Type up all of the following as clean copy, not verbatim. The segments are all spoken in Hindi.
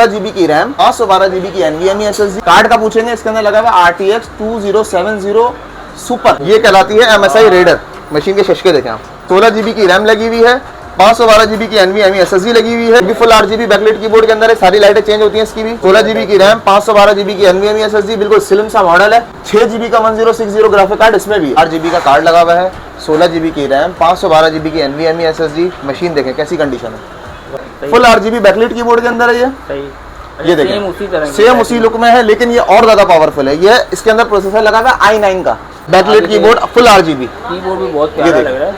16GB की रैम, 512GB की NVMe SSD। कार्ड का पूछेंगे, इसके अंदर लगा हुआ है RTX 2070 सुपर, ये कहलाती है MSI रेडर। मशीन के शशके देखें आप। 16GB की रैम लगी हुई है, 512GB की NVMe SSD लगी हुई है। फुल RGB बैकलाइट कीबोर्ड के अंदर है, सारी लाइटें चेंज होती हैं इसकी भी। 16GB की रैम, 512GB की NVMe SSD, बिल्कुल स्लिम सा मॉडल है। 6GB का 1060 ग्राफिक कार्ड, इसमें भी 8GB का कार्ड लगा हुआ है। 16GB की रैम, 512GB की NVMe SSD। मशीन देखें कैसी कंडीशन है, फुल RGB बैकलाइट कीबोर्ड के अंदर है ये देखें, सेम उसी लुक में है, लेकिन ये और ज्यादा पावरफुल है। ये इसके अंदर प्रोसेसर लगा हुआ है i9 का, backlight keyboard, full RGB keyboard भी बहुत प्यारा लग रहा है।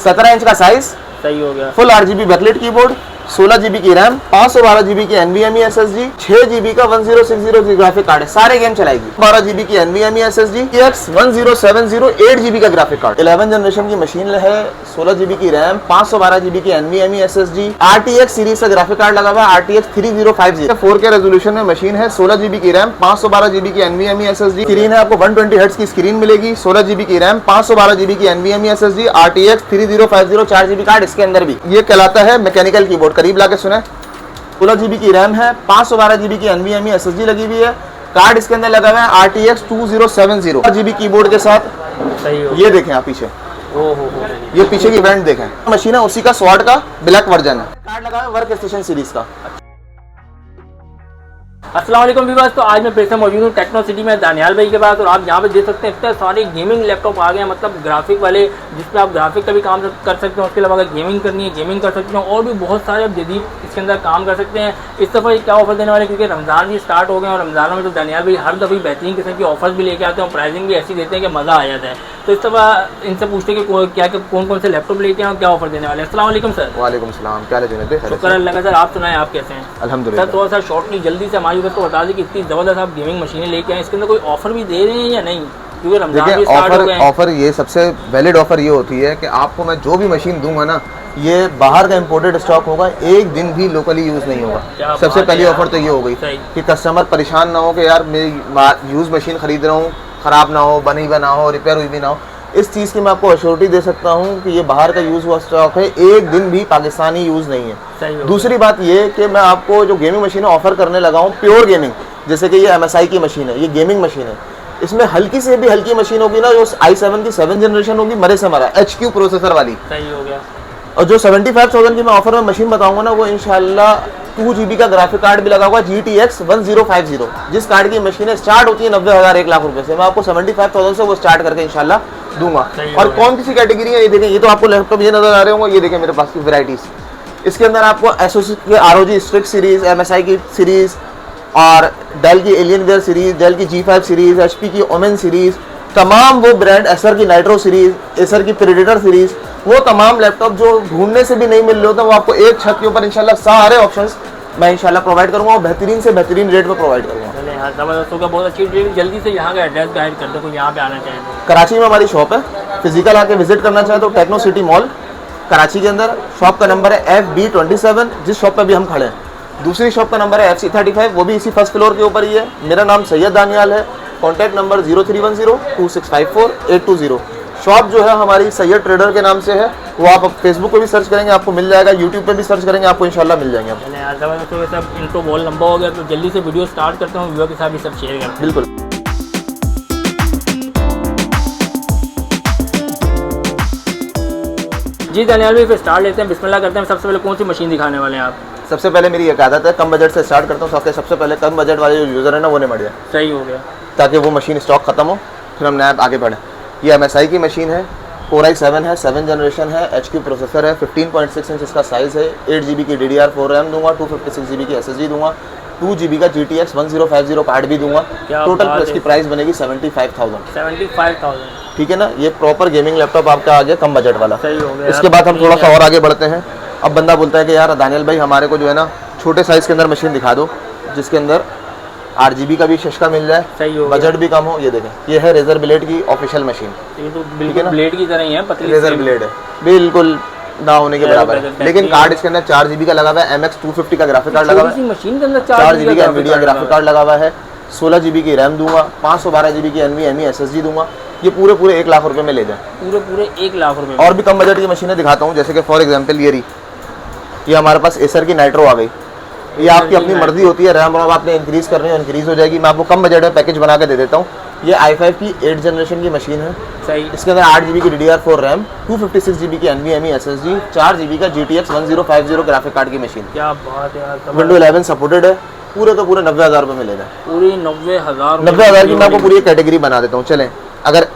17 इंच का साइज, सही हो गया। Full RGB backlight keyboard, 16GB की रैम, 512GB की NVMe SSD, 6GB का 1060 ग्राफिक कार्ड है, सारे गेम चलाएगी। 12GB की NVMe SSD, RTX 1070 8GB का ग्राफिक कार्ड, 11 जनरेशन की मशीन है। 16GB की रैम, 512GB की NVMe SSD, RTX सीरीज का ग्राफिक कार्ड लगा हुआ है, RTX 3050, 4K रेजोल्यूशन में मशीन है। 16GB की रैम, 512GB की NVMe SSD, स्क्रीन है आपको 120 हर्ट्ज की स्क्रीन मिलेगी। 16GB की रैम, 512GB की NVMe SSD, RTX 3050, 4GB card इसके अंदर भी। ये कहलाता है मैकेनिकल कीबोर्ड, करीब लाके सुने। 16GB की रैम है, 512GB की NVMe SSD लगी हुई है। कार्ड इसके अंदर लगा हुआ है RTX 2070 GB कीबोर्ड के साथ। सही हो। ये देखें आप पीछे, ये पीछे की वेंट देखें, मशीन है उसी का स्वाड का ब्लैक वर्जन है। कार्ड लगा है वर्क स्टेशन सीरीज का। अस्सलाम वालेकुम व्यूअर्स, तो आज मैं फिर से मौजूद हूँ टेक्नो सिटी में दानियाल भाई के पास। और आप यहाँ पे देख सकते हैं इतने सारे गेमिंग लैपटॉप आ गए हैं, मतलब ग्राफिक वाले, जिसमें आप ग्राफिक का भी काम कर सकते हैं। उसके अलावा अगर गेमिंग करनी है गेमिंग कर सकते हैं, और भी बहुत सारे आप जदीद इसके अंदर काम कर सकते हैं। इस दफ़ा क्या ऑफर देने वाले, क्योंकि रमज़ान भी स्टार्ट हो गए और रमज़ान में तो दानियाल भाई हर दफ़ा बेहतरीन किस्म की ऑफर्स भी लेके आते हैं और प्राइसिंग भी ऐसी देते हैं कि मज़ा आ जाता है। तो इस दफ़ा इनसे पूछते हैं कि क्या कौन कौन से लैपटॉप लेके हैं और क्या ऑफर देने वाले हैं। अस्सलाम वालेकुम सर। वालेकुम सलाम, क्या हाल है? शुक्र अल्लाह का। सर आप सुनाएं, आप कैसे हैं? अल्हम्दुलिल्लाह। सर थोड़ा सा शॉर्टली जल्दी से हमारी को बता दें कि इतनी ज़बरदस्त आप गेमिंग मशीनें लेके आए, इसके अंदर कोई ऑफर भी दे रहे हैं या नहीं? क्योंकि रमजान भी स्टार्ट हो गए हैं। ऑफर ये सबसे वैलिड ऑफर ये होती है कि आपको मैं जो भी मशीन दूंगा ना, ये बाहर का इंपोर्टेड स्टॉक होगा, एक दिन भी लोकली यूज़ नहीं होगा। सबसे पहली ऑफर तो ये हो गई कि कस्टमर परेशान ना हो कि यार मेरी यूज़ मशीन खरीद रहा हूँ, ख़राब ना हो, बनी बना हो, रिपेयर हुई भी ना हो। इस चीज़ की मैं आपको अश्योरिटी दे सकता हूँ कि ये बाहर का यूज़ हुआ स्टॉक है, एक दिन भी पाकिस्तानी यूज़ नहीं है। दूसरी बात ये कि मैं आपको जो गेमिंग मशीनें ऑफर करने लगा हूँ, प्योर गेमिंग, जैसे कि ये MSI की मशीन है, ये गेमिंग मशीन है। इसमें हल्की से भी हल्की मशीन होगी ना, जो i7 की 7 जनरेशन होगी, मरे से मरा HQ प्रोसेसर वाली। सही हो गया। और जो 75,000 की मैं ऑफर में मशीन बताऊंगा ना, वो इंशाल्लाह 2GB का ग्राफिक कार्ड भी लगा हुआ GTX 1050, जिस कार्ड की मशीनें स्टार्ट होती है 90,000 1 लाख रुपए से, मैं आपको 75,000 से वो स्टार्ट करके इंशाल्लाह दूंगा। और कौन सी कैटेगरी है ये देखें, ये तो आपको लैपटॉप ये नजर आ रहे होंगे, ये देखें मेरे पास की वेराइटीज। इसके अंदर आपको एसोस के ROG स्ट्रिक्स सीरीज, MSI की सीरीज, और डेल की एलियनवेयर सीरीज, डेल की G5 सीरीज, HP की ओमेन सीरीज, तमाम वो ब्रांड, एसर की नाइट्रो सीरीज, एसर की प्रेडेटर सीरीज, वो तमाम लैपटॉप जो ढूंढने से भी नहीं मिल रहे होते, वो आपको एक छत के ऊपर इंशाल्लाह सारे ऑप्शंस मैं इंशाल्लाह प्रोवाइड करूंगा और बेहतरीन से बेहतरीन रेट में प्रोवाइड करूंगा। जबरदस्त होगा, बहुत अच्छी रेट। जल्दी से यहाँ का एड्रेस गाइड कर दो, कोई यहाँ पे आना चाहे तो। कराची में हमारी शॉप है, फिजिकल आके विजिट करना चाहे तो टेक्नो सिटी मॉल कराची के अंदर शॉप का नंबर है FB27, जिस शॉप पर भी हम खड़े हैं। दूसरी शॉप का नंबर है FC35, वो भी इसी फर्स्ट फ्लोर के ऊपर ही है। मेरा नाम सैयद दानियाल है, कॉन्टैक्ट नंबर 0310-2654-820। शॉप जो है हमारी सैयद ट्रेडर के नाम से है, वो आप फेसबुक पे भी सर्च करेंगे आपको मिल जाएगा, यूट्यूब पे भी सर्च करेंगे आपको इंशाल्लाह मिल जाएंगे। सब इंट्रो बहुत लंबा हो गया, तो जल्दी से वीडियो स्टार्ट करता हूँ, व्यूअर के साथ भी सब शेयर करते हैं। बिल्कुल। जी दानियाल भाई, फिर स्टार्ट लेते हैं, बिस्मिल्लाह करते हैं। सबसे पहले कौन सी मशीन दिखाने वाले हैं आप? सबसे पहले मेरी एक आदत है, कम बजट से स्टार्ट करता हूँ। सबसे पहले कम बजट वाले जो यूज़र है ना, वो निमट जाए। सही हो गया। ताकि वो मशीन स्टॉक खत्म हो, फिर हम नया आगे बढ़ें। ये MSI की मशीन है, Core i7 है, 7 जनरेशन है, HQ प्रोसेसर है, 15.6 इंच इसका साइज़ है, 8GB की DDR4 रैम दूंगा, 256GB की SSD दूंगा, 2GB का GTX 1050 कार्ड भी दूंगा। टोटल इसकी प्राइस बनेगी 75,000। ठीक है ना, ये प्रॉपर गेमिंग लैपटॉप आपका आ गया कम बजट वाला। सही हो गया। इसके बाद हम थोड़ा सा और आगे बढ़ते हैं। अब बंदा बोलता है कि यार दानियाल भाई हमारे को जो है ना छोटे साइज़ के अंदर मशीन दिखा दो, जिसके अंदर 8GB का भी शशका मिल जाए, बजट भी कम हो। ये देखें, ये है रेजर ब्लेड की ऑफिशियल मशीन। ये तो बिल्कुल ब्लेड की तरह ही है, पतली रेजर ब्लेड है, बिल्कुल ना होने के बराबर है। लेकिन कार्ड इसके अंदर 4GB का लगा हुआ है, MX 250 का ग्राफिक कार्ड लगा हुआ है, मशीन के अंदर 4GB का NVIDIA ग्राफिक कार्ड लगा हुआ है, 16GB की रैम दूंगा, 512GB की NVMe SSD दूंगा। ये पूरे 1 लाख रुपए में ले जाए, पूरे 1 लाख रुपए। और भी कम बजट की मशीनें दिखाता हूँ, जैसे कि फॉर एग्जाम्पल ये हमारे पास एसर की नाइट्रो आ गई। ये आपकी अपनी मर्जी होती है, रैम रोम आपने इंक्रीज करनी है इंक्रीज हो जाएगी। मैं आपको कम बजट में पैकेज बना के दे देता हूँ। ये i5 की 8 जनरेशन की मशीन है। सही। इसके अंदर 8 GB की DDR4 रैम, 256 GB की NVMe SSD, 4 GB का GTX 1050 ग्राफिक कार्ड की मशीन। क्या बात है यार। विंडो 11 सपोर्टेड है। पूरे तो पूरे 90,000 रुपये मिलेगा। पूरी 90,000 90,000 की मैं आपको पूरी कैटेगरी बना देता हूँ। चलें, अगर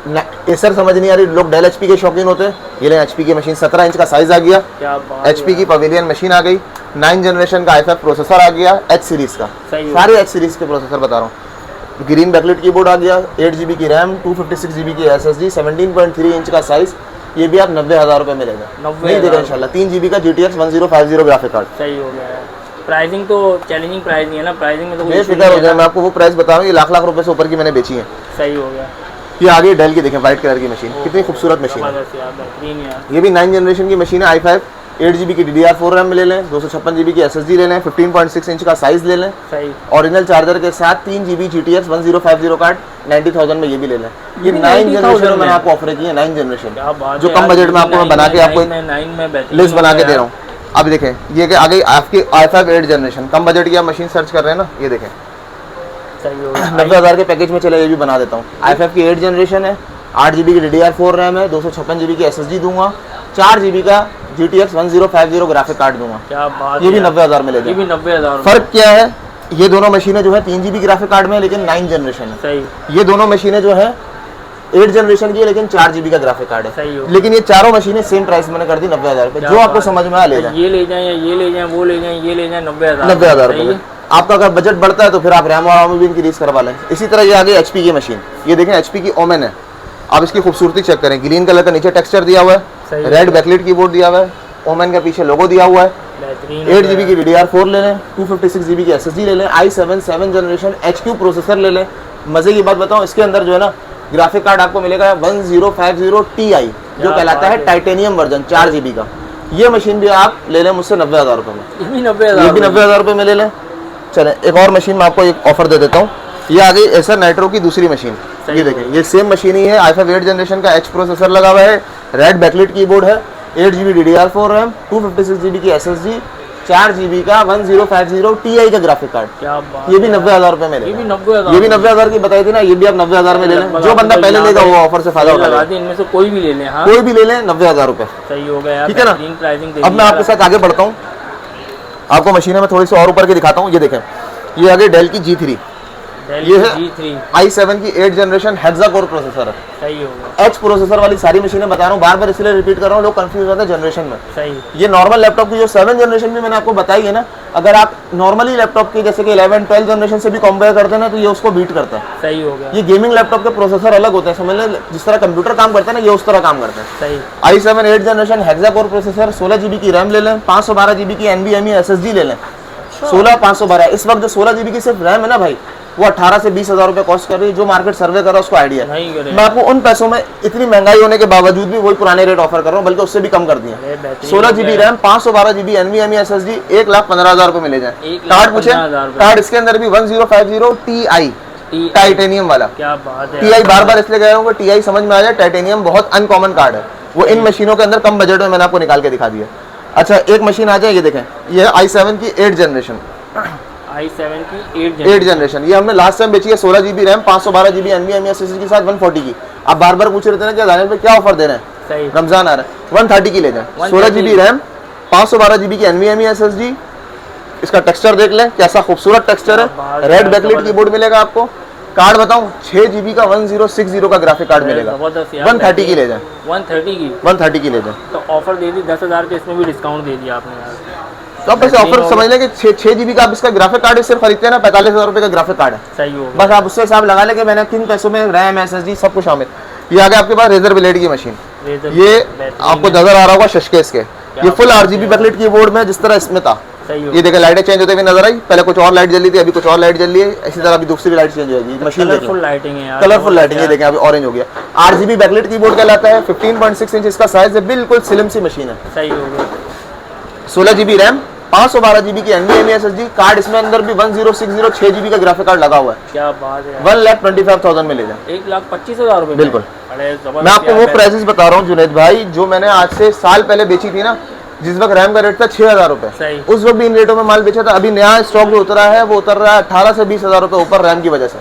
एसर समझ नहीं आ रही, लोग डेल HP के शौकीन होते हैं, ये लें HP की मशीन। 17 इंच का साइज आ गया। क्या बात HP की पवेलियन मशीन आ गई। 9 जनरेशन का i5 प्रोसेसर आ गया, H सीरीज का। सारे H सीरीज के प्रोसेसर बता रहा हूँ। ग्रीन बैकलाइट कीबोर्ड आ गया, 8 GB की रैम, 256 GB की SSD, 17.3 इंच का साइज। ये भी आप 90,000 रुपये मिलेगा। नहीं देगा इंशाल्लाह। 3 GB का GTX 1050 ग्राफिक कार्ड। सही हो गया है। प्राइसिंग तो चैलेंजिंग प्राइस नहीं है ना, प्राइसिंग में तो कोई बेफिक्र हो जाए, मैं आपको वो प्राइस बता रहा हूँ। ये लाख रुपए से ऊपर की मैंने बेची है। सही हो गया। ये आगे डेल की देखें, व्हाइट कलर की मशीन, कितनी खूबसूरत मशीन है। ये भी 9 जनरेशन की मशीन है। i5 8 GB की DDR4 रैम ले लें, 256 GB की SSD ले लें, 15.6 इंच का साइज ले लें। सही। ओरिजिनल चार्जर के साथ 3 GB GTX 1050 कार्ड 90,000 में ये भी ले लें। ये 9 जनरेशन मैंने आपको ऑफर की है। 9 जनरेशन जो कम बजट में आपको मैं बना के आपको लिस्ट बना के दे रहा हूँ। अब देखें, ये कि आगे आपकी i5 8 जनरेशन कम बजट की आप मशीन सर्च कर रहे हैं ना, ये देखें 90,000 के पैकेज में चले, ये भी बना देता हूँ। i5 की 8 जनरेशन है, 8 GB की DDR4 रैम है, 256 GB की SSD दूंगा, 4 GB का GTX 1050 ग्राफिक कार्ड दूंगा। क्या बात। ये भी 90,000 में ले ये भी 90,000। फर्क क्या है, ये दोनों मशीनें जो है 3 GB ग्राफिक कार्ड में है, लेकिन 9 जनरेशन है। सही। ये दोनों मशीनें जो है 8 जनरेशन की है, लेकिन 4 GB का ग्राफिक कार्ड है। सही हो। लेकिन ये चारों मशीनें सेम प्राइस मैंने कर दी 90,000 रुपये। जो आपको समझ में आ ले जाए, ये ले जाए या ये ले जाए, वो ले जाए, ये ले जाए, 90,000 रुपये। आपका अगर बजट बढ़ता है तो फिर आप रैम और भी इंक्रीज करवा लें। इसी तरह ये आगे HP की मशीन, ये देखें HP की ओमेन है। आप इसकी खूबसूरती चेक करें, ग्रीन कलर का नीचे टेक्सचर दिया हुआ है, रेड बैकलाइट कीबोर्ड दिया हुआ है, ओमेन का पीछे लोगो दिया हुआ है। 8 GB की DDR4 ले लें, 256 GB की SSD ले लें, i7 7 जनरेशन HQ प्रोसेसर ले लें। मजे की बात बताऊं, इसके अंदर जो है ना ग्राफिक कार्ड आपको मिलेगा 1050 Ti, जो कहलाता है टाइटेनियम वर्जन 4 GB का। ये मशीन भी आप ले लें मुझसे 90,000 रुपये में। ये भी 90,000 रुपये में ले लें। चलें, एक और मशीन मैं आपको एक ऑफर दे देता हूँ। ये आ गई एसर नाइट्रो की दूसरी मशीन। ये देखें, ये सेम मशीन ही है। i5 8 जनरेशन का H प्रोसेसर लगा हुआ है, रेड बैकलाइट कीबोर्ड है, 8 GB DDR4 रैम, 256 GB की SSD, 4 GB का 1050 Ti का ग्राफिक कार्ड। क्या बात। ये भी 90,000 रुपये में ले। ये भी 90,000। ये भी 90,000 की बताई थी ना, ये भी आप 90,000 में ले लें। जो बंदा पहले लेगा वो ऑफर से फायदा उठा लें। इनमें से कोई भी ले लें। हाँ, कोई भी ले लें, 90,000 रुपये। सही हो गया। ठीक है ना। अब मैं आपके साथ आगे बढ़ता हूँ, आपको मशीनें में थोड़ी सी और ऊपर के दिखाता हूँ। ये देखें, ये आगे डेल की G3, ये है i7 की 8 जनरेशन हेक्सा कोर प्रोसेसर है। सही हो गया। H प्रोसेसर वाली सारी मशीनें बता रहा हूँ, बार बार इसलिए रिपीट कर रहा हूँ, लोग कंफ्यूज होते हैं जनरेशन में। सही। ये नॉर्मल लैपटॉप की जो 7 जनरेशन भी मैंने आपको बताई है ना, अगर आप नॉर्मली लैपटॉप की जैसे कि 11 12 जनरेशन से भी कंपेयर करते हैं ना, तो ये उसको बीट करता है। सही हो गया। ये गेमिंग लैपटॉप के प्रोसेसर अलग होते हैं, समझ लें जिस तरह कंप्यूटर काम करता है ना, ये उस तरह काम करता है। सही। i7 8 generation hexa core processor, 16 GB की रैम ले लें, 512 GB की NVMe SSD ले लें। 16 512। इस वक्त जो 16 GB की सिर्फ रैम है ना भाई, वो 18 से 20,000 रुपये कॉस्ट कर रही है। जो मार्केट सर्वे कर रहा है उसको आइडिया है। मैं आपको उन पैसों में इतनी महंगाई होने के बावजूद भी वही पुराने रेट ऑफर कर रहा हूँ, बल्कि उससे भी कम कर दिए। 16 GB RAM, 512 GB NVMe SSD, 1,15,000 रुपये मिले जाए। कार्ड पूछे, कार्ड इसके अंदर भी 1050 Ti टाइटेनियम वाला। क्या बात है। Ti बार बार इसलिए कह रहा हूँ कि Ti समझ में आ जाए, टाइटेनियम बहुत अनकॉमन कार्ड है। वो इन मशीनों के अंदर कम बजट में मैंने आपको निकाल के दिखा दिया। अच्छा, एक मशीन आ जाए, ये देखें, ये है i7 की 8 जनरेशन। i7 की 8 जनरेशन, ये हमने लास्ट टाइम बेची है। 16 GB RAM, 512 GB NVMe SSD के साथ 140 की। आप बार बार पूछ रहे थे ना कि दानिश भाई क्या ऑफर दे रहे हैं, सही। रमजान आ रहा है, 130 की ले जाए। 16 GB रैम, 512 GB की NVMe SSD। इसका टेक्सचर देख लें, कैसा खूबसूरत टेक्सचर है। रेड बैकलाइट कीबोर्ड मिलेगा आपको। कार्ड बताऊं, 6 GB का 1060 का ग्राफिक कार्ड मिलेगा। 130 की ले जाए। 130 की ले जाए। तो ऑफर दे दी 10,000 के, इसमें भी डिस्काउंट दे दिया आपने यार। तो आप ऐसे ऑफर समझ लें कि 6 GB का आप इसका ग्राफिक कार्ड सिर्फ खरीदते हैं ना, 45,000 रुपये का ग्राफिक कार्ड है। सही हो। बस आप उससे हिसाब लगा लें कि मैंने किन पैसों में रैम SSD सब कुछ शामिल। ये आगे आपके पास रेजर ब्लेड की मशीन, ये आपको नजर आ रहा होगा शशकेस के। ये फुल RGB बैकलाइट कीबोर्ड में जिस तरह इसमें था। ये देखिए, लाइटें चेंज होते हुए नजर आई। पहले कुछ और लाइट जली थी, अभी कुछ और लाइट जल रही है। इसी तरह अभी दूसरी लाइट चेंज होगी। मशीन कलरफुल लाइटिंग है यार, कलरफुल लाइटिंग। ये देखें, अभी ऑरेंज हो गया। RGB बैकलाइट कीबोर्ड कहलाता है। 15.6 इंच इसका साइज है, बिल्कुल स्लिम सी मशीन है। सही हो गया। 16 GB रैम, 512 GB की NVMe SSD। कार्ड इसमें अंदर भी 1060 6 GB का ग्राफिक कार्ड लगा हुआ है। क्या बात है। 1,25,000 में ले जाए। 1,25,000 रुपये। बिल्कुल। मैं आपको वो प्राइसेस बता रहा हूँ जुनैद भाई, जो मैंने आज से साल पहले बेची थी ना, जिस वक्त रैम का रेट था 6,000 रुपए, सही। उस वक्त भी इन रेटों में माल बेचा था। अभी नया स्टॉक जो उतरा है वो उतर रहा है 18 से 20,000 रुपए ऊपर रैम की वजह से,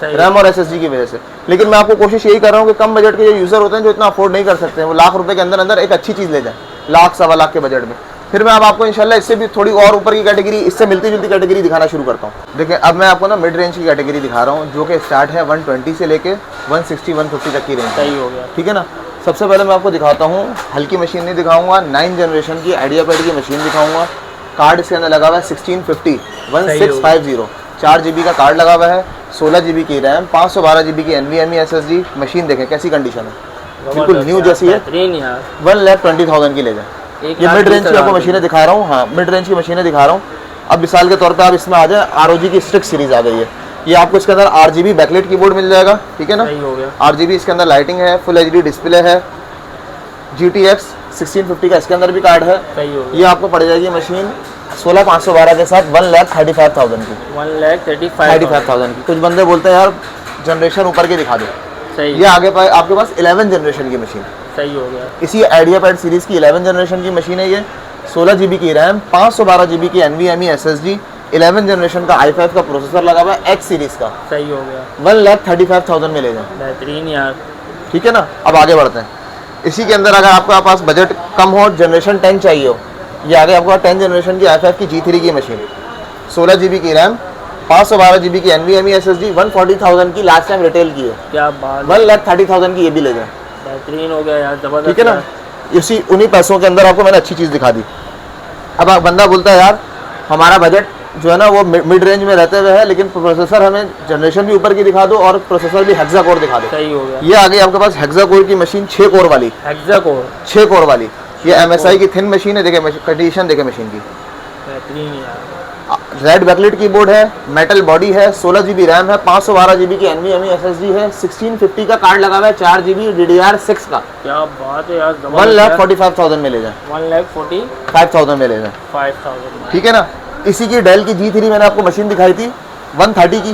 सही। रैम और एसएसडी की वजह से। लेकिन मैं आपको कोशिश यही कर रहा हूँ कि कम बजट के जो यूजर होते हैं, जो इतना अफोर्ड नहीं कर सकते हैं, वो लाख रुपए के अंदर अंदर एक अच्छी चीज ले जाए, लाख सवा लाख के बजट में। फिर मैं अब आपको इंशाल्लाह इससे भी थोड़ी और ऊपर की कैटेगरी, इससे मिलती जुलती कैटेगरी दिखाना शुरू करता हूँ। देखिए अब मैं आपको ना मिड रेंज की कैटेगरी दिखा रहा हूँ, जो कि स्टार्ट है 120 से लेके 160 150 तक की रेंज। सही हो गया। ठीक है ना। सबसे पहले मैं आपको दिखाता हूँ, हल्की मशीन नहीं दिखाऊंगा, 9 जनरेशन की आइडियापैड की मशीन दिखाऊंगा। कार्ड इसके अंदर लगा हुआ है 1650 1650, 4 GB का कार्ड लगा हुआ है, 16 GB की रैम, 512 GB की NVMe SSD। मशीन देखें कैसी कंडीशन है, बिल्कुल न्यू जैसी है। 1,20,000 की ले जाए। ये मिड रेंज की आपको मशीनें दिखा रहा हूँ, हाँ मिड रेंज की मशीनें दिखा रहा हूँ। अब मिसाल के तौर पे आप इसमें आ जाए, ROG की स्ट्रिक्स सीरीज आ गई है। ये आपको इसके अंदर RGB बैकलाइट कीबोर्ड मिल जाएगा, ठीक है ना। सही हो गया। RGB इसके अंदर लाइटिंग है, फुल HD डिस्प्ले है, GTX 1650 का इसके अंदर भी कार्ड है। सही हो गया। ये आपको पड़ जाएगी मशीन 16,512 के साथ 1,35,000 की, 1,35,000 की। कुछ बंदे बोलते हैं यार जनरेशन ऊपर के दिखा दो, सही। ये आगे आपके पास 11 जनरेशन की मशीन, सही हो गया। इसी आइडियापैड सीरीज की 11 जनरेशन की मशीन है ये। 16 GB की रैम, 512 GB की NVMe SSD, 11 जनरेशन का i5 का प्रोसेसर लगा हुआ है X सीरीज का। सही हो गया। 1,35,000 में ले जाए, बेहतरीन यार। ठीक है ना। अब आगे बढ़ते हैं। इसी के अंदर अगर आपके पास बजट कम हो, जनरेशन 10 चाहिए हो, ये आगे आपको 10 जनरेशन की i5 की G3 की मशीन, 16 GB की रैम, 512 GB की NVMe SSD, 140,000 की लास्ट टाइम रिटेल की है। क्या बात। 1,30,000 की ये भी ले जाए, बेहतरीन हो गया यार, जबरदस्त। ठीक है ना। इसी उन्हीं पैसों के अंदर आपको मैंने अच्छी चीज़ दिखा दी। अब बंदा बोलता है यार हमारा बजट जो है ना वो मिड रेंज में रहते हुए है, लेकिन प्रोसेसर हमें जनरेशन भी ऊपर की दिखा दो और प्रोसेसर भी हेक्सा कोर दिखा दो। सही हो गया। ये आ गई आपके पास हेक्सा कोर की मशीन, 6 कोर वाली, हेक्सा कोर 6 कोर वाली। ये MSI की थिन मशीन है, देखे कंडीशन देखे मशीन की। बेहतरीन यार। रेड बैकलाइट कीबोर्ड है, मेटल बॉडी है, 16 GB रैम है, 512 GB की NVMe SSD है, 1650 का कार्ड लगा हुआ है, 4 GB DDR6 का। क्या बात है यार, 1,45,000 में ले जाए, 1,45,000 में ले जाए, 5,000। ठीक है ना। इसी की डेल की G3 मैंने आपको मशीन दिखाई थी 130 की,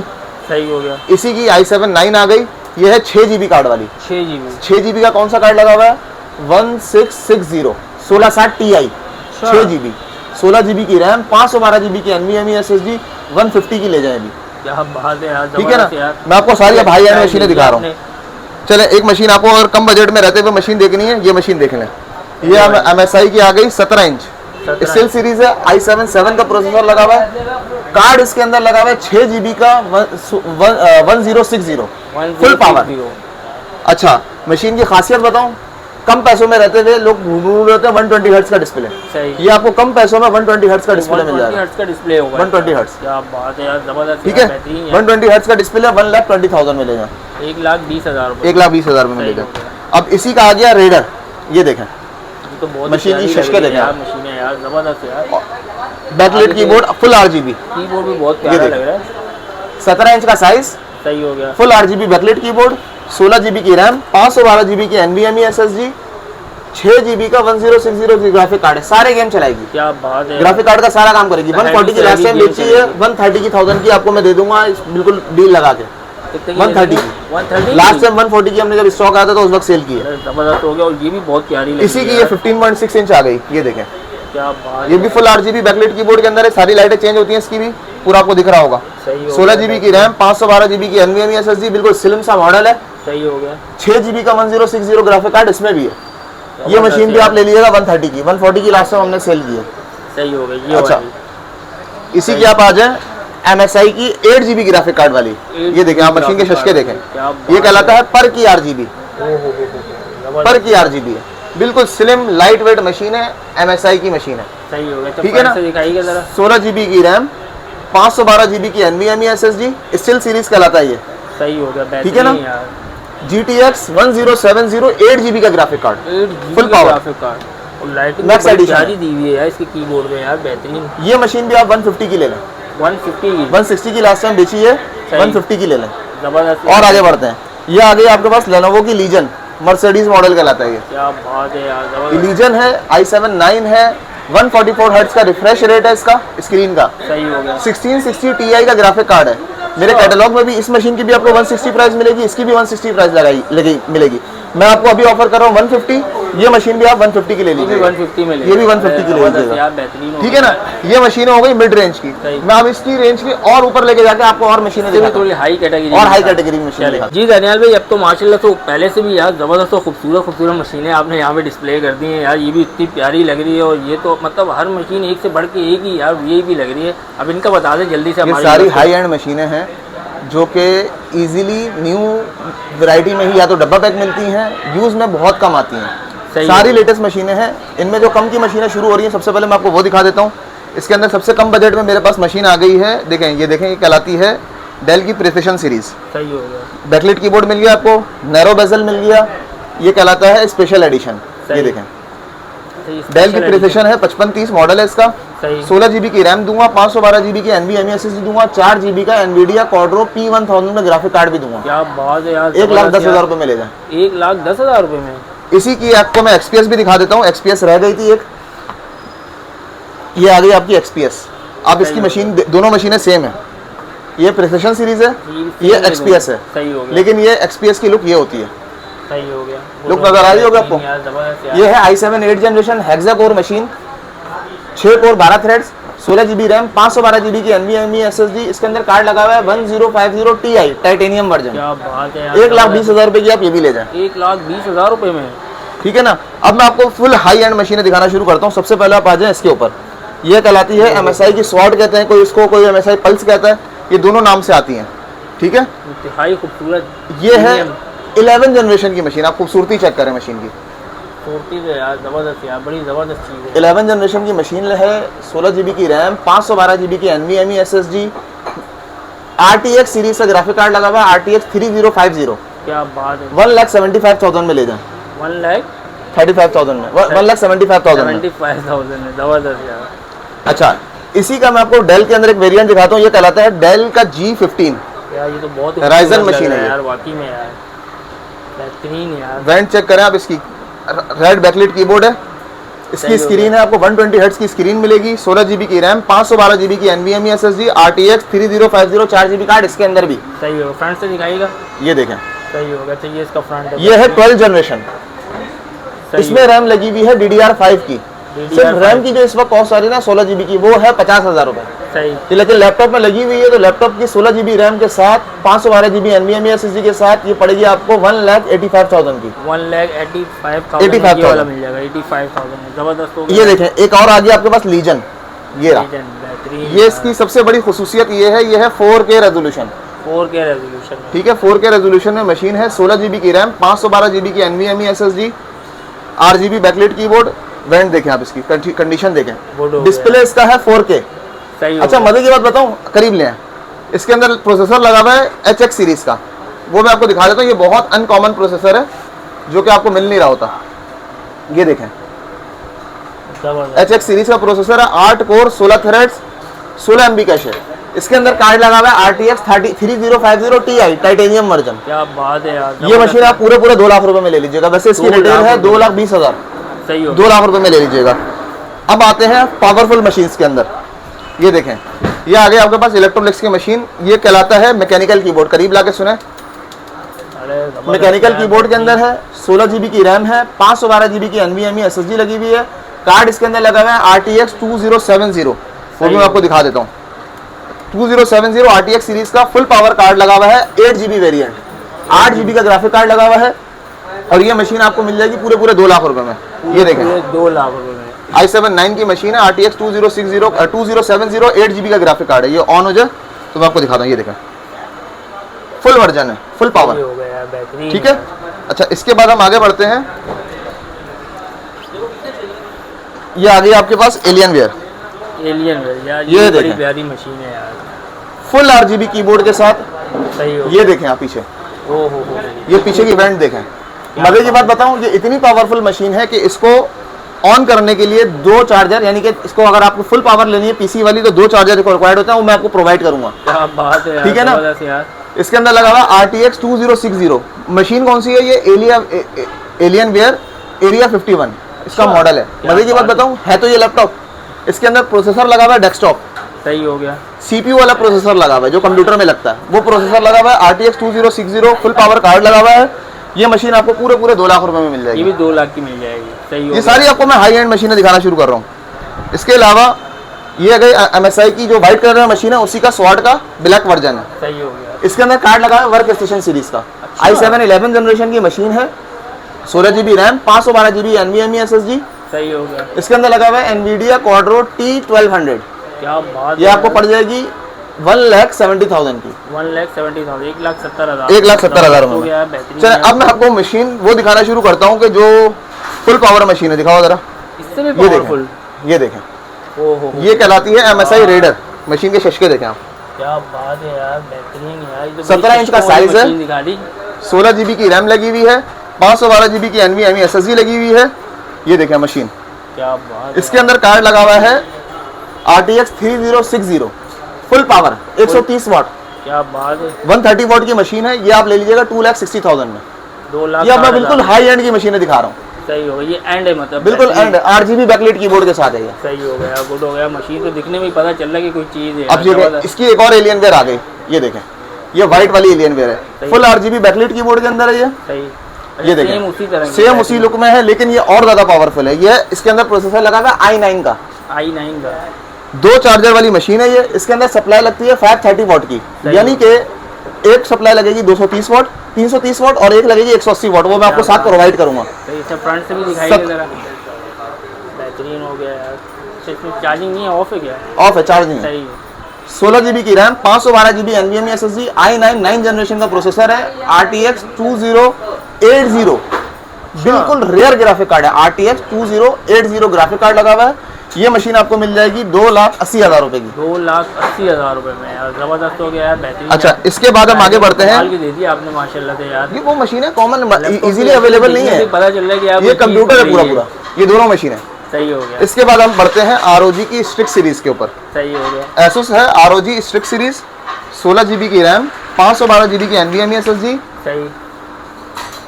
सही हो गया। इसी की i7 9 आ गई। ये है 6 GB कार्ड वाली, 6 GB का कौन सा कार्ड लगा हुआ है, 1660 1660 Ti, 6 GB, 16 GB की रैम, 512 GB की NVMe SSD, 150 की ले जाए अभी। क्या बात है यार, ठीक है ना। जबरदस्त यार। मैं आपको सारी हाई एंड मशीनें दिखा रहा हूँ। चले एक मशीन आपको अगर कम बजट में रहते हुए मशीन देखनी है, ये मशीन देख लें। ये MSI की आ गई 17 इंच स्टील सीरीज है, i7 7 का प्रोसेसर लगा हुआ है, कार्ड इसके अंदर लगा हुआ है 6 GB का 1060 फुल पावर। अच्छा मशीन की खासियत बताऊं, कम पैसों में रहते हुए लोग ढूंढ रहे थे 120 हर्ट्ज का डिस्प्ले, ये आपको कम पैसों में 120 हर्ट्ज का डिस्प्ले मिल जाएगा। 120 हर्ट्ज का डिस्प्ले होगा, 120 हर्ट्ज। क्या बात है यार, जबरदस्त। ठीक है, 120 हर्ट्ज का डिस्प्ले 1,20,000 में मिलेगा, 1,20,000 रुपए, 1,20,000 में मिलेगा। अब इसी का आ गया रेडर, ये देखें तो बहुत मशीन की शशके देखें यार, मशीन है यार, जबरदस्त यार। Backlight keyboard full RGB, keyboard भी बहुत प्यारा लग रहा है। 17 इंच का साइज, सही हो गया। Full RGB backlight keyboard, 16 GB की रैम, 512 GB की NVMe SSD, 6 GB का 1060 ग्राफिक कार्ड है, सारे गेम चलाएगी। क्या बात है, ग्राफिक कार्ड का सारा काम करेगी। 140 की लास्ट टाइम बेची है, 130 की 1000 की आपको मैं दे दूंगा बिल्कुल डील लगा के। 130 की लास्ट टाइम 140 की हमने जब स्टॉक आया था तो उस वक्त सेल की है। जबरदस्त हो गया, और ये भी बहुत प्यारी लगी। इसी की ये 15.6 इंच आ गई, ये देखें। क्या बात, ये भी फुल RGB बैकलाइट कीबोर्ड के अंदर है, सारी लाइटें चेंज होती हैं इसकी भी, पूरा आपको दिख रहा होगा। 16 GB की रैम, 512 GB की NVMe SSD, बिल्कुल स्लिम सा मॉडल है। सही हो गया। 6 GB का 1060 ग्राफिक कार्ड इसमें भी है। ये मशीन भी आप ले लीजिएगा 130 की, 140 की लास्ट टाइम हमने सेल की है। सही हो गई। ये अच्छा इसी की आप आ जाए MSI की 8 GB ग्राफिक कार्ड वाली, ये देखें आप मशीन के शशके देखें, ये कहलाता है पर की RGB, पर की RGB है, बिल्कुल स्लिम लाइट वेट मशीन है, MSI की मशीन है। सही हो गया। ठीक है ना। दिखाइएगा जरा। 16 GB की रैम, 512 GB की NVMe SSD, स्टील सीरीज कहलाता है ये। सही हो गया, ठीक है ना। GTX 1070 8 GB का graphic card, full power graphic card, और लाइटिंग मैक्स एडिशन दी हुई है यार इसके कीबोर्ड में यार, बेहतरीन। ये मशीन भी आप 150 की ले लें, 160 की लास्ट टाइम बेची है, 150 की ले लें। जबरदस्त। और आगे बढ़ते हैं, ये आ गई आपके पास लेनोवो की लीजन, मर्सिडीज मॉडल कहलाता है ये। क्या बात है यार, जबरदस्त। लीजन है, i7 9 है, 144 हर्ट्ज का रिफ्रेश रेट है इसका स्क्रीन का, सही हो गया। 1660 Ti का ग्राफिक कार्ड है। मेरे कैटलॉग में भी इस मशीन की भी आपको 160 प्राइस मिलेगी, इसकी भी 160 प्राइस मिलेगी। मैं आपको अभी ऑफर कर रहा हूँ 150, ये मशीन भी आप 150 की ले ये भी लीजिए, 150 में ले, ये भी 150 की ले जबरदस्त लीजिएगा। यार, बेहतरीन हो ठीक है ना। गया। ये मशीन हो गई मिड रेंज की। सही। मैं अब इसकी रेंज की और ऊपर लेके जाके आपको और मशीनें इससे भी दिखाता हूं, थोड़ी हाई कैटेगरी और हाई कैटेगरी मशीन चले। दिखाता जी दानियाल भाई, अब तो माशाल्लाह तो पहले से भी यार ज़बरदस्त और खूबसूरत मशीनें आपने यहाँ पे डिस्प्ले कर दी हैं यार। ये भी इतनी प्यारी लग रही है, और ये तो मतलब हर मशीन एक से बढ़ के एक ही यार, ये भी लग रही है। अब इनका बता दें जल्दी से हूं। ये हमारे सारी व्यूअर्स को। हाई एंड मशीनें हैं जो कि इजीली न्यू वैरायटी में ही या तो डब्बा पैक मिलती हैं, यूज़ में बहुत कम आती हैं। सही सारी है। लेटेस्ट मशीनें हैं। इनमें जो कम की मशीनें शुरू हो रही हैं, सबसे पहले मैं आपको वो दिखा देता हूँ। इसके अंदर सबसे कम बजट में मेरे पास मशीन आ गई है, देखें ये कहलाती है डेल की प्रिसिशन सीरीज। सही हो गया। बैकलाइट कीबोर्ड मिल गया आपको, नैरो बेजल मिल गया, ये कहलाता है स्पेशल एडिशन। सही। ये देखें सही, डेल की special प्रिसिशन है, 5530 मॉडल है इसका। सही। 16 GB की रैम दूंगा, 512 GB की NVMe SSD दूंगा, 4 GB का NVIDIया Quadro P1000 में ग्राफिक कार्ड भी दूंगा। क्या बात है यार, 1,10,000 रुपये में ले जाए। 1,10,000 रुपये में। इसी की आपको मैं XPS भी दिखा देता हूँ। XPS रह गई थी एक, ये आ गई आपकी XPS। आप इसकी मशीन, दोनों मशीनें सेम है। ये प्रिसिशन सीरीज है, ये XPS है, सही हो गया। लेकिन ये XPS की लुक ये होती है। सही हो गया। लुक नजर आ रही होगी आपको। यार जबरदस्त यार। ये है i7 8 generation hexa core machine, 6 core 12 threads, 16 GB RAM, 512 GB की NVMe SSD। इसके अंदर कार्ड लगा हुआ है 1050 Ti टाइटेनियम वर्जन। क्या बात है यार, 1,20,000 रुपये की आप ये भी ले जाएं। 1,20,000 रुपये में। ठीक है ना। अब मैं आपको फुल हाई एंड मशीनें दिखाना शुरू करता हूँ। सबसे पहले आप आ जाएं इसके ऊपर। ये कहलाती है MSI की स्वॉर्ड कहते हैं, कोई इसको, कोई MSI पल्स कहता है, ये दोनों नाम से आती हैं। ठीक है। इंतहाई खूबसूरत। ये है 11 जनरेशन की मशीन। आप खूबसूरती चेक करें मशीन की, खूबसूरती है यार, जबरदस्त यार, बड़ी जबरदस्त चीज़ है। 11 जनरेशन की मशीन है, 16 GB की रैम, 512 GB की NVMe SSD, RTX सीरीज का ग्राफिक कार्ड लगा हुआ है, RTX 3050। क्या बात है। 1,75,000 में ले जाएं। 1,35,000 में 1,75,000 में। 75,000 है, जबरदस्त यार। अच्छा, इसी का मैं आपको डेल के अंदर एक वेरिएंट दिखाता हूँ। ये कहलाता है डेल का G15। यार ये तो बहुत Ryzen खूबसूरत लग मशीन रहा है ये। यार, वाकई में यार बेहतरीन यार। वेंट चेक करें आप इसकी, रेड बैकलाइट कीबोर्ड है। इसकी सही हो स्क्रीन है, आपको 120 हर्ट्ज की स्क्रीन मिलेगी, 16 GB की रैम, 512 GB की NVMe SSD, RTX 3050, 4 GB card इसके अंदर भी। सही हो, फ्रंट से दिखाइएगा। ये देखें, सही होगा। चाहिए इसका फ्रंट है। ये है 12 जनरेशन। सही इसमें हो। रैम लगी हुई है DDR5 की। सिर्फ DDR5 रैम की जो इस वक्त कॉस्ट आ रही है ना 16 GB की, वो है 50,000 रुपए। सही। लेकिन लैपटॉप में लगी हुई है, तो लैपटॉप की 16 GB रैम के साथ 512 GB NVMe SSD के साथ ये पड़ेगी आपको 1,85,000 की। 1,85,000 वाला मिल जाएगा। 85,000 जबरदस्त हो गया। ये देखें, एक और आ गया आपके पास लीजन। ये रहा। बेहतरीन। ये इसकी सबसे बड़ी खुसूसियत ये है 4K रेजोल्यूशन। 4K resolution. ठीक है, 4K रेजोल्यूशन में मशीन है, 16 GB की रैम, 512 GB की NVMe SSD, RGB backlight keyboard. Vent देखें आप, इसकी कंडीशन देखें, Good हो डिस्प्ले इसका है 4K। सही हो अच्छा, गया। मजे की बात बताऊं, करीब ले आएं। इसके अंदर प्रोसेसर लगा हुआ है HX सीरीज का, वो मैं आपको दिखा देता हूँ। ये बहुत अनकॉमन प्रोसेसर है जो कि आपको मिल नहीं रहा होता। ये देखें, जबरदस्त। HX सीरीज का प्रोसेसर है, 8 कोर 16 थ्रेड्स, 16 MB कैश है। इसके अंदर कार्ड लगा हुआ है RTX 3050 Ti टाइटेनियम वर्जन। क्या बात है यार, ये मशीन आप पूरे 2 लाख रुपए में ले लीजिएगा। वैसे इसकी 2 रिटेल लाख है रुपए। 2,20,000, सही हो 2 लाख रुपए में ले लीजिएगा। अब आते हैं पावरफुल मशीन्स के अंदर। ये देखें, ये आ गया आपके पास इलेक्ट्रॉनिक्स की मशीन। ये कहलाता है मैकेनिकल कीबोर्ड। करीब लाके सुने, अरे जबरदस्त मैकेनिकल यार, कीबोर्ड के अंदर है, 16 GB की रैम है, 512 GB की NVMe SSD लगी हुई है। कार्ड इसके अंदर लगा हुआ है RTX 2070, वो भी मैं आपको दिखा देता हूँ। 2070 RTX सीरीज का फुल पावर कार्ड लगा हुआ है, 8 GB वेरिएंट, 8 GB का ग्राफिक कार्ड लगा हुआ है। और ये मशीन आपको मिल जाएगी पूरे 2 लाख रुपए में। ये देखें, 2 लाख रुपए में। i7 9 की मशीन है, RTX 2070 8 GB का ग्राफिक कार्ड है। ये ऑन हो जाए तो मैं आपको दिखाता हूँ। ये देखें, फुल वर्जन है, फुल पावर। सही हो गया यार, बेहतरीन। ठीक है। अच्छा, इसके बाद हम आगे बढ़ते हैं। ये आ गई आपके पास एलियन वेयर, एलियन यार, ये ये बड़ी देखें। प्यारी मशीन है यार। फुल RGB कीबोर्ड के साथ। सही हो। ये देखें आप पीछे, ओ हो। ये पीछे की इवेंट देखें। मजे की बात बताऊं, ये इतनी पावरफुल मशीन है कि इसको ऑन करने के लिए 2 चार्जर, यानी कि इसको अगर आपको फुल पावर लेनी है PC वाली तो 2 चार्जर रिक्वायर्ड होता है, वो मैं आपको प्रोवाइड करूंगा। क्या बात है यार, ठीक है ना? जबरदस्त यार। इसके अंदर लगा हुआ RTX 2060। मशीन कौन सी है? ये एलियन वेयर एरिया 51 इसका अच्छा, मॉडल है। क्या मजे की बात बात है। बताऊं, है तो ये लैपटॉप, इसके अंदर प्रोसेसर लगा हुआ है डेस्कटॉप, सही हो गया। CPU वाला प्रोसेसर लगा हुआ है जो कंप्यूटर में लगता है, वो प्रोसेसर लगा हुआ है। RTX 2060 फुल पावर कार्ड लगा हुआ है। ये मशीन आपको पूरे 2 लाख रुपए में मिल ये जाएगी। भी 2 लाख की मिल जाएगी। सही हो ये गया। सारी आपको मैं हाई एंड मशीनें दिखाना शुरू कर रहा हूँ। इसके अलावा ये अगर MSI की जो व्हाइट कलर में मशीन है उसी का स्वॉर्ड का ब्लैक वर्जन है। सही हो गया। इसके अंदर कार्ड लगा है वर्क स्टेशन सीरीज का। i7 11 जनरेशन की मशीन है, 16 GB RAM, 512 GB NVMe SSD। सही हो गया। इसके अंदर लगा हुआ है NVIDIA Quadro T1200। क्या बात ये है। आपको पड़ जाएगी 1,70,000 की। 1,70,000 1,70,000 1,70,000 हो में। गया। बेहतरीन चलिए है। अब मैं आपको मशीन वो दिखाना शुरू करता हूँ कि जो फुल पावर मशीन है। दिखाओ जरा। इससे भी ये पावरफुल। देखें, ये देखें, ओहो ये कहलाती है MSI रेडर। मशीन के शशके देखें आप। क्या बात है यार, बेहतरीन यार। ये तो 17 इंच का बड़ी साइज है। मशीन दिखा दी। 16 GB की रैम लगी हुई है, 512 GB की NVMe SSD लगी हुई है। ये देखें मशीन। क्या बात है। इसके अंदर कार्ड लगा हुआ है RTX 3060 फुल पावर 130 वाट। क्या बात है। 130 वाट की मशीन है। ये आप ले लीजिएगा 2,60,000 में। 2 लाख ये अब मैं 60,000। बिल्कुल हाई एंड की मशीनें दिखा रहा हूँ। सही हो गया। ये एंड है मतलब बिल्कुल बेहतरीन। एंड 8 GB बैकलाइट कीबोर्ड के साथ है ये। सही हो गया, गुड हो गया। मशीन तो दिखने में ही पता चल रहा है कि कोई चीज़ है। अब ये जबरदस्त। इसकी एक और एलियन वेयर आ गई। ये देखें, ये व्हाइट वाली एलियन वेयर है। सही। फुल 8 GB बैकलाइट कीबोर्ड के अंदर है ये। सही। ये देखें, सेम उसी तरह की सेम उसी लुक में है, लेकिन ये और ज्यादा पावरफुल है। ये इसके अंदर प्रोसेसर लगा हुआ है i9 का। i9 का। 2 चार्जर वाली मशीन है ये। इसके अंदर सप्लाई लगती है 530 वाट की, सही। यानी कि एक सप्लाई लगेगी 230 वाट, 330 वाट और एक लगेगी 180 वाट। वो मैं आपको साथ प्रोवाइड करूंगा। सही। इसे फ्रंट से भी दिखाइए सब- जरा। बेहतरीन हो गया यार। अच्छा, इसमें चार्जिंग नहीं है, ऑफ है क्या? ऑफ है, चार्ज नहीं है। सही है। 16 GB की RAM, 512 GB NVMe SSD, i9 9 generation का प्रोसेसर है, RTX 2080 बिल्कुल रेयर ग्राफिक कार्ड है। RTX 2080 ग्राफिक कार्ड लगा हुआ है। ये मशीन आपको मिल जाएगी 2,80,000 रुपए की। 2,80,000 रुपए में यार, जबरदस्त हो गया यार, बेहतरीन। अच्छा, इसके बाद हम आगे बढ़ते हैं। कमाल की दे दी आपने माशाल्लाह से यार। ये वो मशीन है कॉमन, लैपटॉप इजीली पे अवेलेबल नहीं देखने से है। पता चल रहा है कि यार ये कोई कंप्यूटर चीज़ है पूरा बन रही पूरा। ये दोनों मशीन है। सही हो गया। इसके बाद हम बढ़ते हैं ROG की स्ट्रिक्स सीरीज के ऊपर। सही हो गया। Asus है ROG स्ट्रिक्स सीरीज, 16 GB की रैम, 512 GB की NVMe SSD, सही।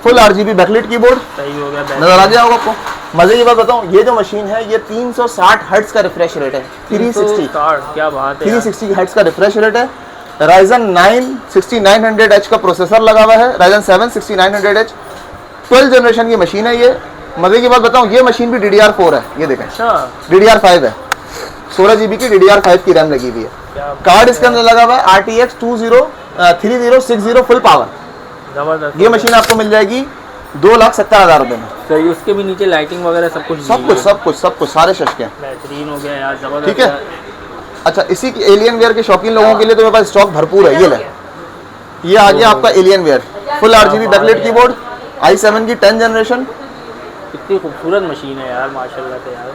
Full RGB backlight keyboard. सही हो गया। नजर आ जाएगा आपको। मजे की बात बताऊं, ये जो मशीन है ये 360 हर्ट्ज का रिफ्रेश रेट है। 360 क्या बात है यार। 360 हर्ट्ज का रिफ्रेश रेट है। Ryzen 9 6900H का प्रोसेसर लगा हुआ है। Ryzen 7 6900H 12 जनरेशन की मशीन है ये। मजे की बात बताऊं, ये मशीन भी DDR4 है। ये देखें, अच्छा। DDR5 है। 16 GB की DDR5 की रैम लगी हुई है। क्या कार्ड इसके अंदर लगा हुआ है RTX 3060 फुल पावर। जबरदस्त। ये मशीन आपको मिल जाएगी 2,70,000 रुपए में। सही। उसके भी नीचे लाइटिंग वगैरह सब कुछ सब दी कुछ है। सब कुछ सब कुछ सारे शशके हैं। बेहतरीन हो गया यार, जबरदस्त। ठीक है। अच्छा, इसी की एलियन वेयर के शौकीन लोगों के लिए तो मेरे पास स्टॉक भरपूर है। ये ले, ये आ गया आपका Alienware, full RGB backlight keyboard, i7 की 10 जनरेशन, कितनी खूबसूरत मशीन है यार माशाल्लाह से यार।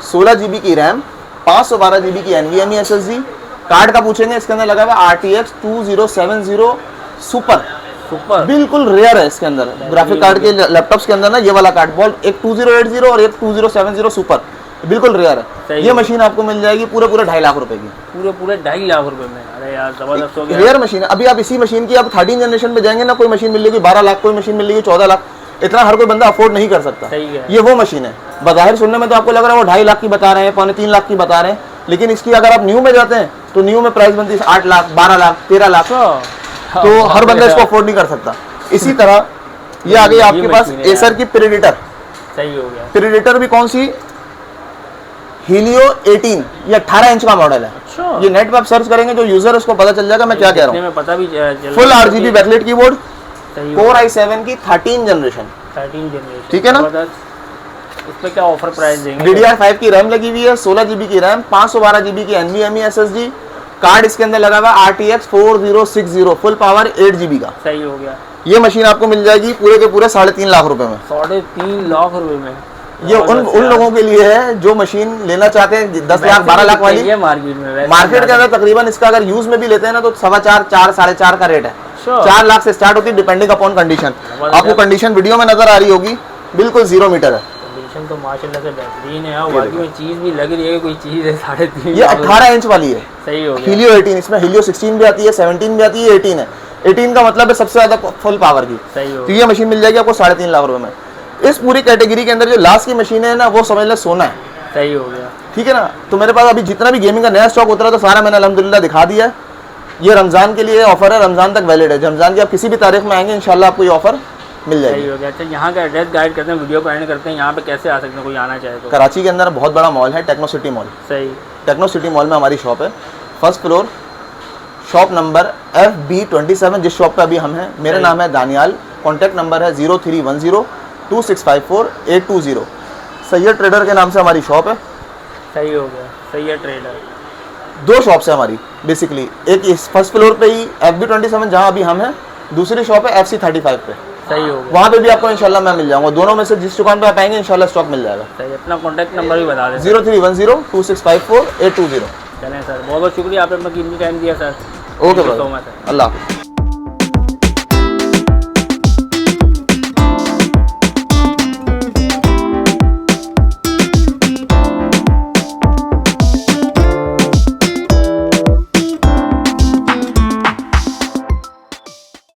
16 GB की रैम, 512 GB की NVMe SSD। कार्ड का पूछेंगे, इसके अंदर लगा हुआ है RTX 2070 सुपर। सुपर। बिल्कुल रेयर है इसके अंदर। ग्राफिक कार्ड के लैपटॉप्स के अंदर ना ये वाला कार्ड बॉल, एक 2080 और एक 2070 सुपर, बिल्कुल रेयर है। सही ये है। मशीन आपको मिल जाएगी पूरे 2.5 लाख रुपए की। पूरे 2.5 लाख रुपए में। अरे यार जबरदस्त हो गया। रेयर मशीन है। अभी आप इसी मशीन की आप 13 जनरेशन में जाएंगे ना, कोई मशीन मिलेगी 12 लाख, कोई मशीन मिलेगी 14 लाख। इतना हर कोई बंदा अफोर्ड नहीं कर सकता। सही है। ये वो मशीन है। बाहर सुनने में तो आपको लग रहा है वो 2.5 लाख की बता रहे हैं, 2.25 लाख की बता रहे हैं, लेकिन इसकी अगर आप न्यू में जाते हैं तो न्यू में प्राइस बनती है 8 लाख, 12 लाख, 13 लाख। तो हर बंदा इसको अफोर्ड नहीं कर सकता। इसी तरह ये आ गई आपके पास मशीन है एसर यार। की प्रेडेटर। सही हो गया। प्रेडेटर भी कौन सी? हीलियो 18, ये 18 इंच का मॉडल है। अच्छा। ये नेट पर आप सर्च करेंगे, जो यूजर उसको पता चल जाएगा मैं क्या कह रहा देखने में पता भी चल हूँ। फुल RGB बैकलाइट कीबोर्ड, सही हो। Core i7 की 13 जनरेशन, 13 जनरेशन। ठीक है ना? इस पे क्या ऑफर प्राइस देंगे? DDR5 की रैम लगी हुई है, 16 GB की रैम, 512 GB की NVMe SSD। कार्ड इसके अंदर लगा हुआ है RTX 4060 फुल पावर 8 GB का। सही हो गया। ये मशीन आपको मिल जाएगी पूरे के पूरे 3.5 लाख रुपए में। 3.5 लाख रुपए में। ये उन लोगों के लिए है जो मशीन लेना चाहते हैं 10 लाख 12 लाख वाली। मार्केट में वैसे मार्केट के अंदर तकरीबन इसका अगर यूज में भी लेते हैं ना तो 4.25 4 4.5 का रेट है। 4 लाख से स्टार्ट होती है डिपेंडिंग अपॉन कंडीशन। आपको कंडीशन वीडियो में नजर आ रही होगी, बिल्कुल 0 मीटर है। कंडीशन तो माशाल्लाह से बेहतरीन है। और बाकी में चीज भी लग रही है, कोई चीज है 3.5 ये 18 इंच वाली है। सही हो गया। हीलियो 18, इसमें हीलियो 16 भी आती है, 17 भी आती है, 18 है। 18 का मतलब है सबसे ज्यादा फुल पावर की। सही हो तो ये मशीन मिल जाएगी आपको 3.5 लाख रुपए में। इस पूरी कैटेगरी के अंदर जो लास्ट की मशीन है ना, वो समझ ले सोना है। सही हो गया। ठीक है ना? तो मेरे पास अभी जितना भी गेमिंग का नया स्टॉक उतरा तो सारा मैंने अल्हम्दुलिल्लाह दिखा दिया है। ये रमजान के लिए ऑफर है, रमजान तक वैलिड है। रमजान की आप किसी भी तारीख में आएंगे इंशाल्लाह आपको ये ऑफर मिल सही जाएगी। हो गया। अच्छा, यहाँ का एड्रेस गाइड करते हैं, वीडियो को एंड करते हैं, यहाँ पे कैसे आ सकते हैं कोई आना चाहे तो? कराची के अंदर बहुत बड़ा मॉल है, टेक्नो सिटी मॉल। सही। टेक्नो सिटी मॉल में हमारी शॉप है, first floor, shop number FB27, जिस शॉप पे अभी हम हैं। मेरा नाम है दानियाल, कॉन्टैक्ट नंबर है 03102654 820। सैयद ट्रेडर के नाम से हमारी शॉप है। सही हो गया, सही है ट्रेडर। 2 शॉप्स है हमारी बेसिकली, एक इस फर्स्ट फ्लोर पे ही FB27 जहाँ अभी हम हैं, दूसरी शॉप है FC35 पे, सही हो गया। वहाँ पे भी आपको इंशाल्लाह मैं मिल जाऊँगा। दोनों में से जिस दुकान पे आप आएंगे इंशाल्लाह स्टॉक मिल जाएगा। सही, अपना कॉन्टैक्ट नंबर भी बता दें। 03102654 820। चलें सर, बहुत बहुत शुक्रिया, आपने अपना कीमती टाइम दिया sir. Okay Thank you so brother, much, sir. अल्लाह हाफ़िज़।